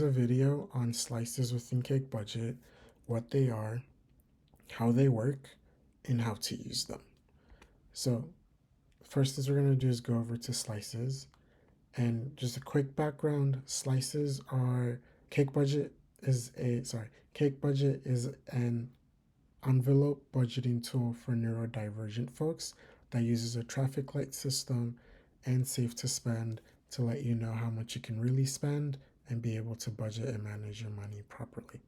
A video on slices within Cake Budget, what they are, how they work, and how to use them. So, first thing we're going to do is go over to slices. And just a quick background, slices are Cake Budget Cake Budget is an envelope budgeting tool for neurodivergent folks that uses a traffic light system and Save to Spend to let you know how much you can really spend and be able to budget and manage your money properly.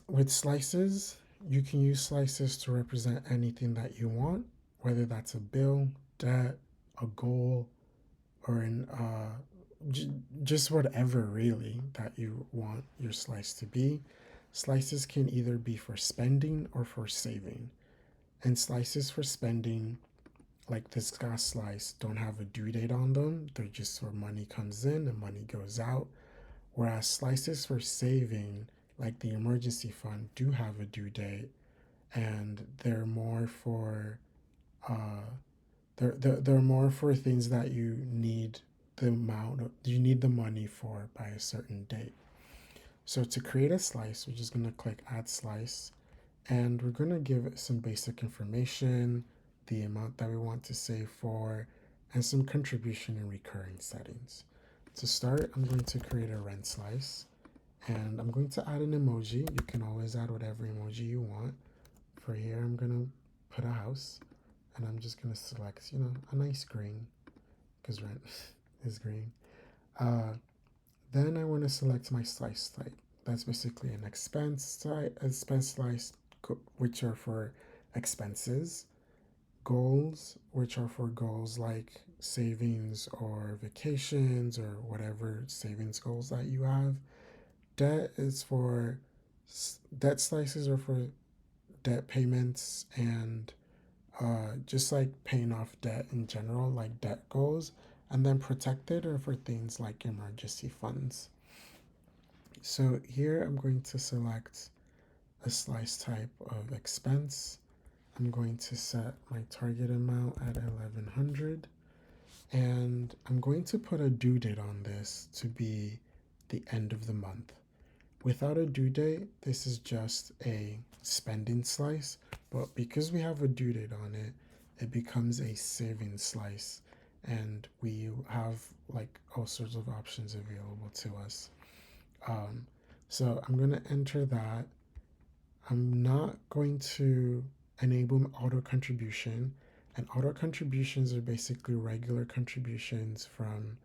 With slices, you can use slices to represent anything that you want, whether that's a bill, debt, a goal, or just whatever really that you want your slice to be. Slices can either be for spending or for saving. And slices for spending, like this gas slice, don't have a due date on them. They're just where money comes in and money goes out. Whereas slices for saving, like the emergency fund, do have a due date, and they're more for uh, they're more for things that you need the money for by a certain date. So to create a slice, we're just gonna click Add Slice, and we're gonna give it some basic information, the amount that we want to save for, and some contribution and recurring settings. To start, I'm going to create a rent slice, and I'm going to add an emoji. You can always add whatever emoji you want. For here, I'm gonna put a house, and I'm just gonna select, a nice green, because rent is green. Uh, then I want to select my slice type. That's basically an expense slice, which are for expenses. Goals, which are for goals like savings or vacations or whatever savings goals that you have. Debt is for debt slices are for debt payments and just like paying off debt in general, like debt goals. And then protected are for things like emergency funds. So here I'm going to select a slice type of expense. I'm going to set my target amount at 1100, and I'm going to put a due date on this to be the end of the month. Without a due date, this is just a spending slice, but because we have a due date on it, it becomes a saving slice, and we have like all sorts of options available to us. Um, so I'm going to enter that. I'm not going to enable auto contribution, and auto contributions are basically regular contributions from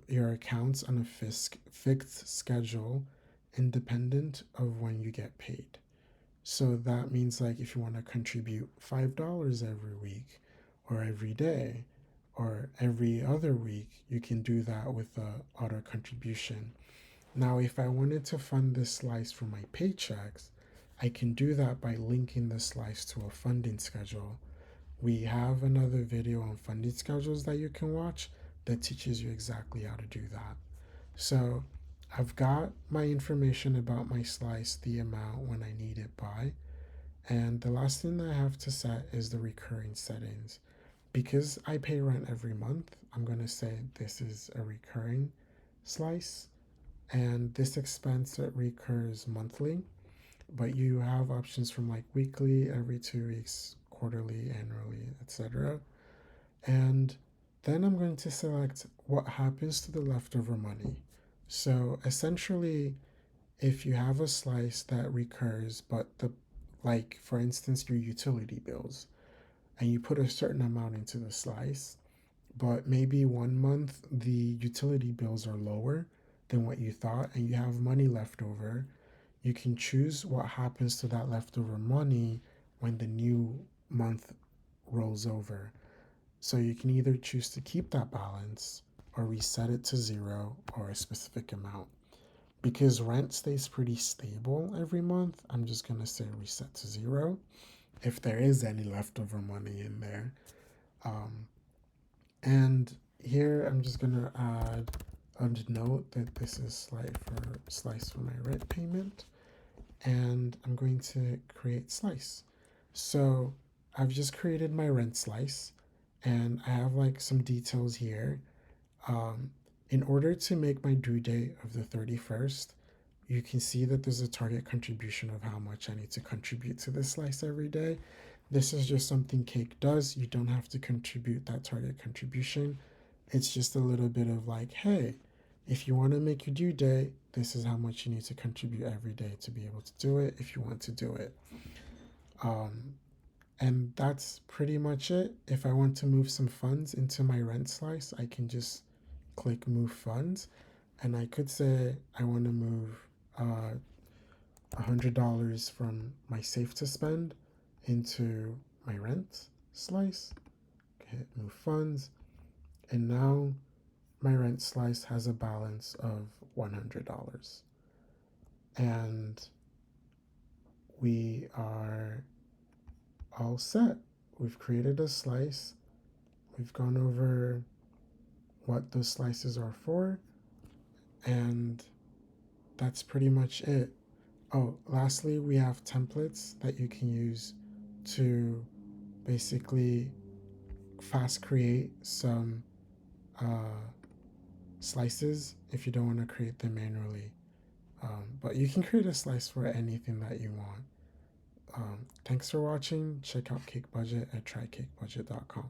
your accounts on a fixed schedule independent of when you get paid. So that means like if you want to contribute $5 every week or every day or every other week, you can do that with the auto contribution. Now, if I wanted to fund this slice for my paychecks, I can do that by linking the slice to a funding schedule. We have another video on funding schedules that you can watch that teaches you exactly how to do that. So I've got my information about my slice, the amount when I need it by, and the last thing that I have to set is the recurring settings. Because I pay rent every month, I'm going to say this is a recurring slice, and this expense that recurs monthly, but you have options from like weekly, every 2 weeks, quarterly, annually, etc. And then I'm going to select what happens to the leftover money. So essentially, if you have a slice that recurs, but like for instance, your utility bills, and you put a certain amount into the slice, but maybe 1 month the utility bills are lower than what you thought and you have money left over, you can choose what happens to that leftover money when the new month rolls over. So you can either choose to keep that balance or reset it to zero or a specific amount. Because rent stays pretty stable every month, I'm just going to say reset to zero if there is any leftover money in there. Um, and here I'm just going to add a note that this is slice for my rent payment. And I'm going to create slice. So I've just created my rent slice, and I have like some details here. Um, In order to make my due date of the 31st, you can see that there's a target contribution of how much I need to contribute to this slice every day. This is just something Cake does. You don't have to contribute that target contribution. It's just a little bit of like, hey, if you want to make your due date, this is how much you need to contribute every day to be able to do it if you want to do it. Um, and that's pretty much it. If I want to move some funds into my rent slice, I can just click move funds, and I could say I want to move $100 from my save to spend into my rent slice. Hit move funds, and now my rent slice has a balance of $100. And we are all set. We've created a slice. We've gone over what those slices are for, and that's pretty much it. Oh, lastly, we have templates that you can use to basically fast create some uh, slices if you don't want to create them manually. But you can create a slice for anything that you want. Thanks for watching. Check out Cake Budget at trycakebudget.com.